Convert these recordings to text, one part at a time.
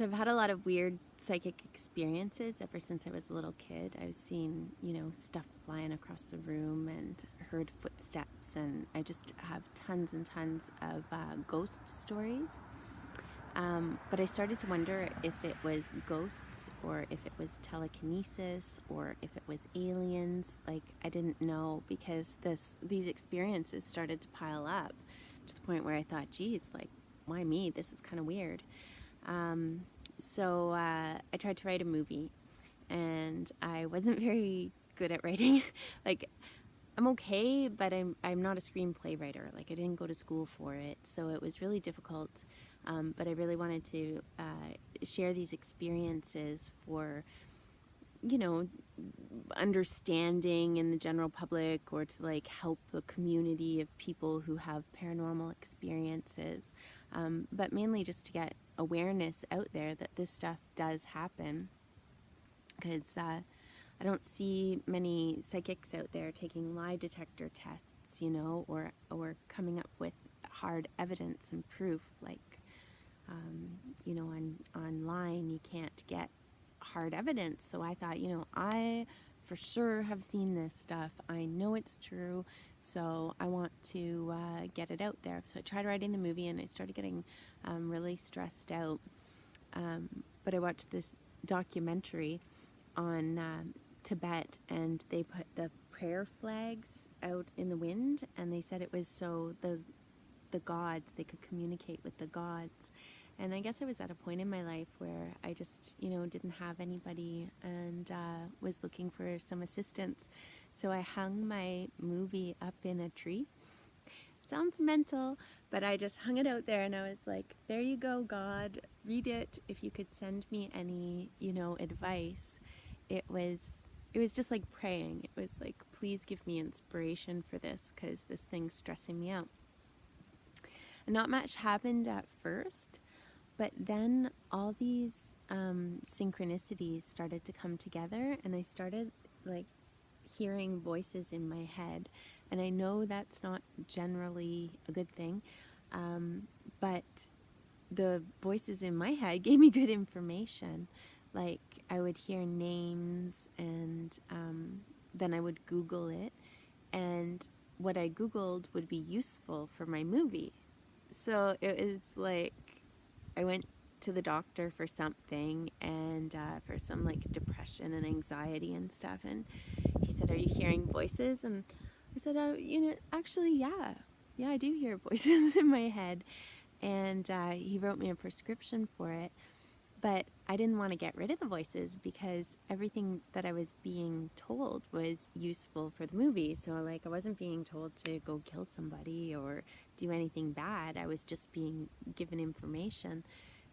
So I've had a lot of weird psychic experiences ever since I was a little kid. I've seen, stuff flying across the room and heard footsteps, and I just have tons and tons of ghost stories. But I started to wonder if it was ghosts or if it was telekinesis or if it was aliens. Like, I didn't know, because these experiences started to pile up to the point where I thought, geez, like, why me? This is kind of weird. So I tried to write a movie, and I wasn't very good at writing. Like, I'm okay, but I'm not a screenplay writer. Like, I didn't go to school for it, so it was really difficult. But I really wanted to share these experiences for, understanding in the general public, or to like help a community of people who have paranormal experiences, but mainly just to get awareness out there that this stuff does happen, because I don't see many psychics out there taking lie detector tests, or coming up with hard evidence and proof. Like, online you can't get hard evidence. So I thought, I for sure have seen this stuff. I know it's true, so I want to get it out there. So I tried writing the movie, and I started getting really stressed out. But I watched this documentary on Tibet, and they put the prayer flags out in the wind, and they said it was so the gods, they could communicate with the gods. And I guess I was at a point in my life where I just, didn't have anybody, and was looking for some assistance. So I hung my movie up in a tree. Sounds mental, but I just hung it out there, and I was like, there you go, God, read it. If you could send me any, advice. It was just like praying. It was like, please give me inspiration for this, because this thing's stressing me out. And not much happened at first, but then all these synchronicities started to come together, and I started like hearing voices in my head. And I know that's not generally a good thing, but the voices in my head gave me good information. Like, I would hear names, and then I would Google it, and what I Googled would be useful for my movie. So it was like, I went to the doctor for something, and for some like depression and anxiety and stuff, and he said, are you hearing voices? And I said, actually, yeah, I do hear voices in my head. And he wrote me a prescription for it, but I didn't want to get rid of the voices, because everything that I was being told was useful for the movie. So like, I wasn't being told to go kill somebody or do anything bad. I was just being given information.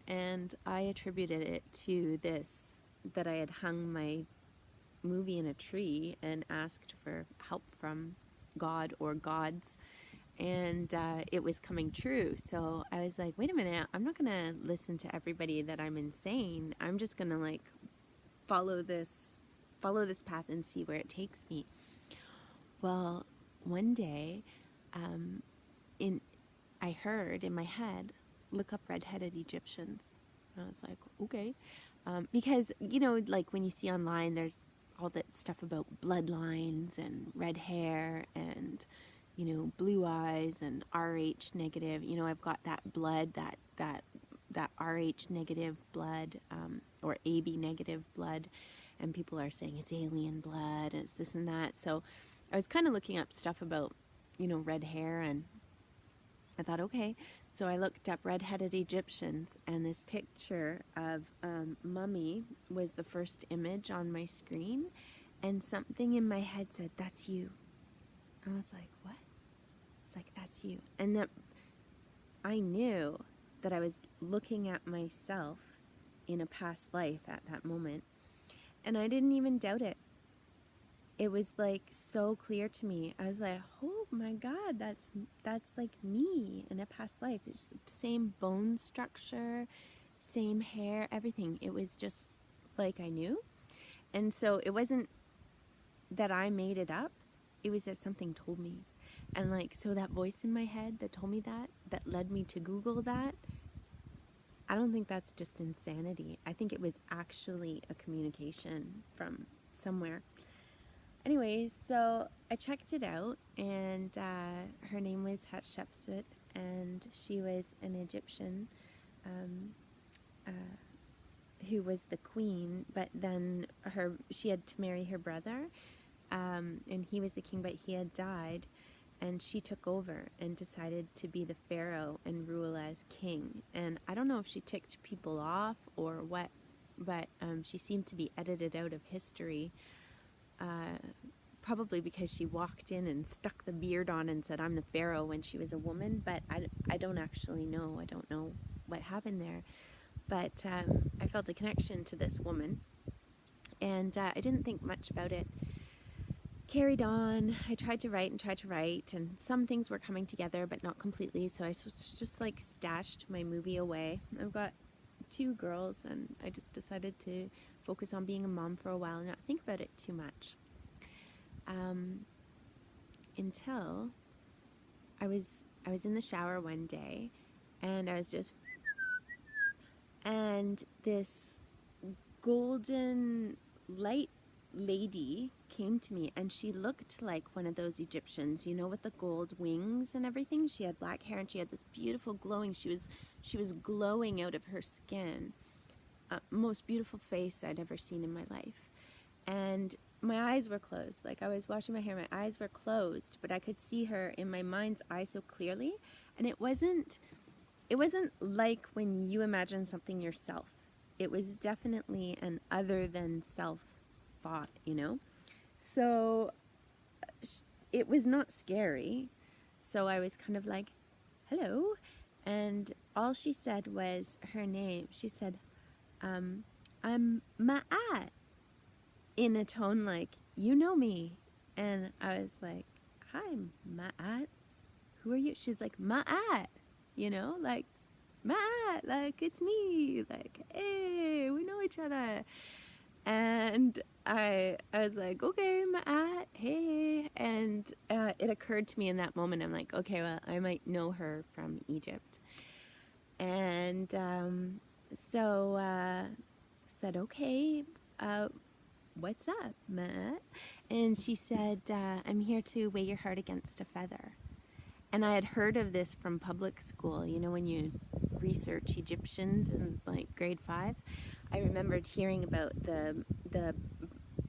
And I attributed it to this, that I had hung my movie in a tree and asked for help from God or gods, and it was coming true. So I was like, wait a minute, I'm not going to listen to everybody that I'm insane. I'm just going to like follow this path and see where it takes me. Well, one day, I heard in my head, look up red-headed Egyptians. And I was like, okay. Because, like when you see online, there's all that stuff about bloodlines and red hair and, blue eyes and RH negative. I've got that blood, that RH negative blood, or AB negative blood. And people are saying it's alien blood and it's this and that. So I was kind of looking up stuff about, red hair, and I thought, okay. So I looked up red-headed Egyptians, and this picture of mummy was the first image on my screen, and something in my head said, that's you. And I was like, what? It's like, that's you. And that I knew that I was looking at myself in a past life at that moment, and I didn't even doubt it. It was like so clear to me. I was like, oh my God, that's like me in a past life. It's the same bone structure, same hair, everything. It was just like I knew. And so it wasn't that I made it up. It was that something told me. And like, so that voice in my head that told me that led me to Google that, I don't think that's just insanity. I think it was actually a communication from somewhere. Anyways, so I checked it out, and her name was Hatshepsut, and she was an Egyptian um, who was the queen, but then she had to marry her brother, and he was the king, but he had died, and she took over and decided to be the Pharaoh and rule as king. And I don't know if she ticked people off or what, but she seemed to be edited out of history, probably because she walked in and stuck the beard on and said, "I'm the Pharaoh," when she was a woman, but I don't actually know. I don't know what happened there. But I felt a connection to this woman, and I didn't think much about it. Carried on. I tried to write, and some things were coming together, but not completely, so I just like stashed my movie away. I've got 2 girls, and I just decided to focus on being a mom for a while and not think about it too much. Until I was in the shower one day, and I was just, and this golden light lady came to me, and she looked like one of those Egyptians, you know, with the gold wings and everything. She had black hair, and she had this beautiful glowing, she was glowing out of her skin. Most beautiful face I'd ever seen in my life. And my eyes were closed. Like, I was washing my hair, my eyes were closed, but I could see her in my mind's eye so clearly. And it wasn't like when you imagine something yourself. It was definitely an other than self thought, you know? So it was not scary. So I was kind of like, "Hello." And all she said was her name. She said, "I'm Ma'at," in a tone like, "You know me." And I was like, "Hi, Ma'at. Who are you?" She's like, "Ma'at," you know, like, "Ma'at, like, it's me. Like, hey, we know each other." And I was like, "Okay, Ma'at, hey." And it occurred to me in that moment, I'm like, okay, well, I might know her from Egypt. And so said, "Okay, what's up, Ma'at?" And she said, "I'm here to weigh your heart against a feather." And I had heard of this from public school, you know, when you research Egyptians in like grade 5. I remembered hearing about the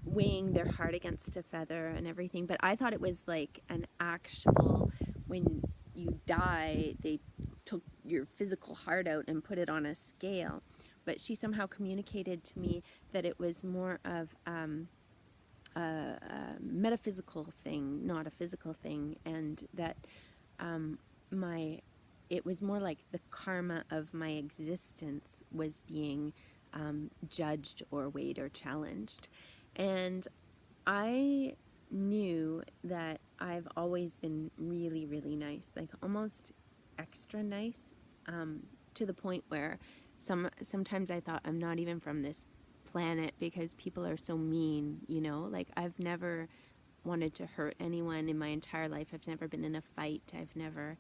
weighing their heart against a feather and everything, but I thought it was like an actual, when you die, they took your physical heart out and put it on a scale. But she somehow communicated to me that it was more of a metaphysical thing, not a physical thing, and that it was more like the karma of my existence was being judged or weighed or challenged. And I knew that I've always been really, really nice, like almost extra nice, to the point where sometimes I thought I'm not even from this planet because people are so mean, you know? Like, I've never wanted to hurt anyone in my entire life. I've never been in a fight. I've never,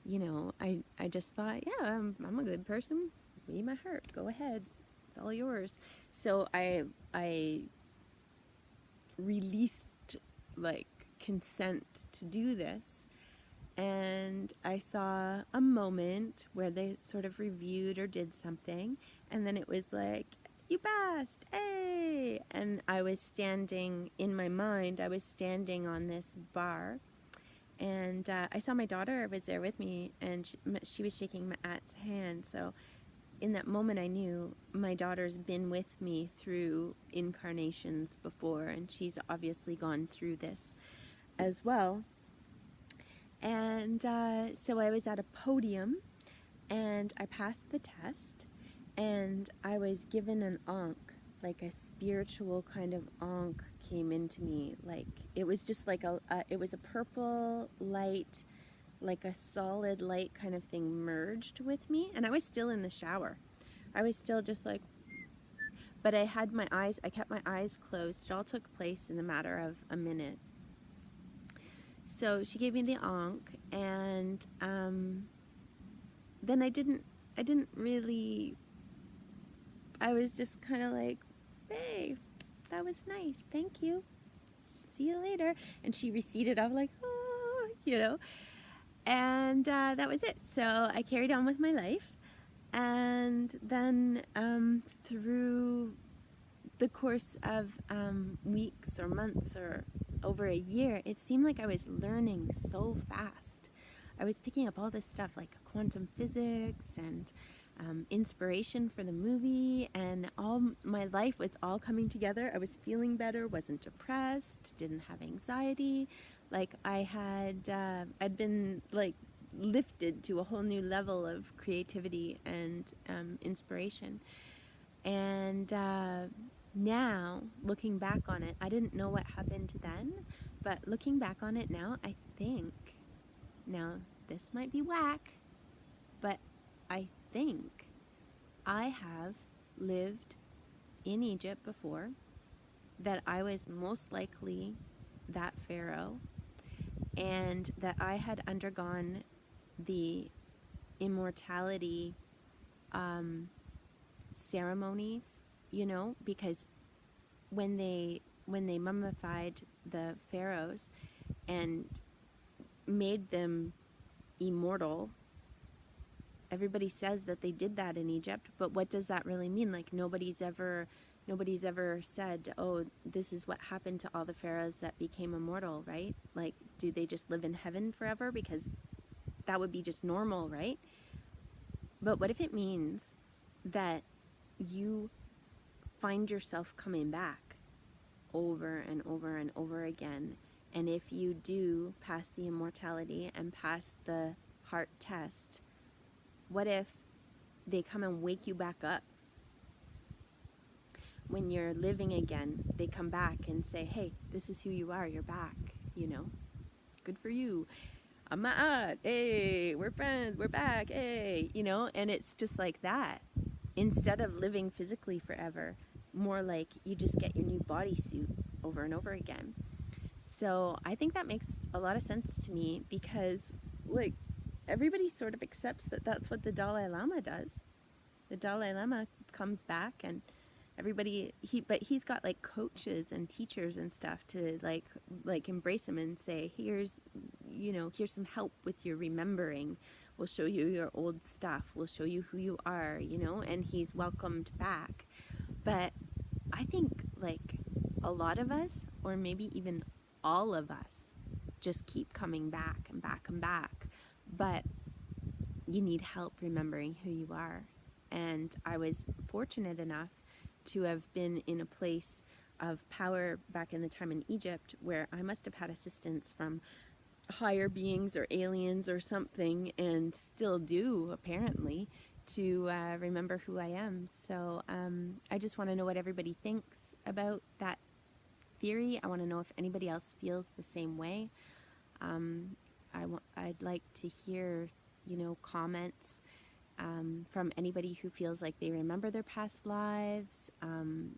you know, I just thought, yeah, I'm a good person. Weigh my heart. Go ahead. It's all yours. So I released, like, consent to do this. And I saw a moment where they sort of reviewed or did something. And then it was like, "You passed, hey!" And I was standing, in my mind, I was standing on this bar. And I saw my daughter was there with me, and she was shaking Ma'at's hand. So in that moment, I knew my daughter's been with me through incarnations before, and she's obviously gone through this as well. And so I was at a podium, and I passed the test, and I was given an ankh, like a spiritual kind of ankh came into me. Like, it was just like it was a purple light, like a solid light kind of thing merged with me. And I was still in the shower. I was still just like, but I kept my eyes closed. It all took place in a matter of a minute. So she gave me the ankh, and then I didn't didn't really, I was just kind of like, hey, that was nice. Thank you. See you later. And she receded. I was like, oh, you know. And that was it. So I carried on with my life. And then through the course of weeks or months or over a year, it seemed like I was learning so fast. I was picking up all this stuff like quantum physics and inspiration for the movie, and all my life was all coming together. I was feeling better, wasn't depressed, didn't have anxiety. Like I'd been like lifted to a whole new level of creativity and inspiration. And now, looking back on it, I didn't know what happened then, but looking back on it now, I think, now this might be whack, but I think I have lived in Egypt before, that I was most likely that Pharaoh, and that I had undergone the immortality ceremonies, you know, because when they mummified the pharaohs and made them immortal, everybody says that they did that in Egypt, but what does that really mean? Like nobody's ever said, oh, this is what happened to all the pharaohs that became immortal, right? Like, do they just live in heaven forever? Because that would be just normal, right? But what if it means that you find yourself coming back over and over and over again? And if you do pass the immortality and pass the heart test, what if they come and wake you back up? When you're living again, they come back and say, hey, this is who you are, you're back, you know? Good for you. I'm ma'at, hey, we're friends, we're back, hey, you know? And it's just like that. Instead of living physically forever, more like you just get your new bodysuit over and over again. So I think that makes a lot of sense to me, because like everybody sort of accepts that that's what the Dalai Lama does. The Dalai Lama comes back, and everybody, but he's got like coaches and teachers and stuff to like embrace him and say, here's some help with your remembering. We'll show you your old stuff. We'll show you who you are, you know, and he's welcomed back. But I think like a lot of us, or maybe even all of us, just keep coming back and back and back. But you need help remembering who you are. And I was fortunate enough to have been in a place of power back in the time in Egypt, where I must have had assistance from higher beings or aliens or something, and still do apparently, to remember who I am. So I just want to know what everybody thinks about that theory. I want to know if anybody else feels the same way. I'd like to hear, comments from anybody who feels like they remember their past lives,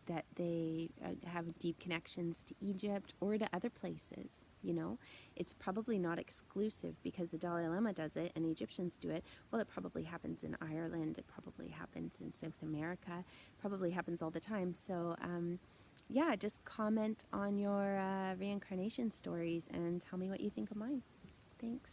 that they have deep connections to Egypt or to other places. It's probably not exclusive because the Dalai Lama does it and Egyptians do it. Well, it probably happens in Ireland. It probably happens in South America. Probably happens all the time. So, yeah, just comment on your reincarnation stories and tell me what you think of mine. Thanks.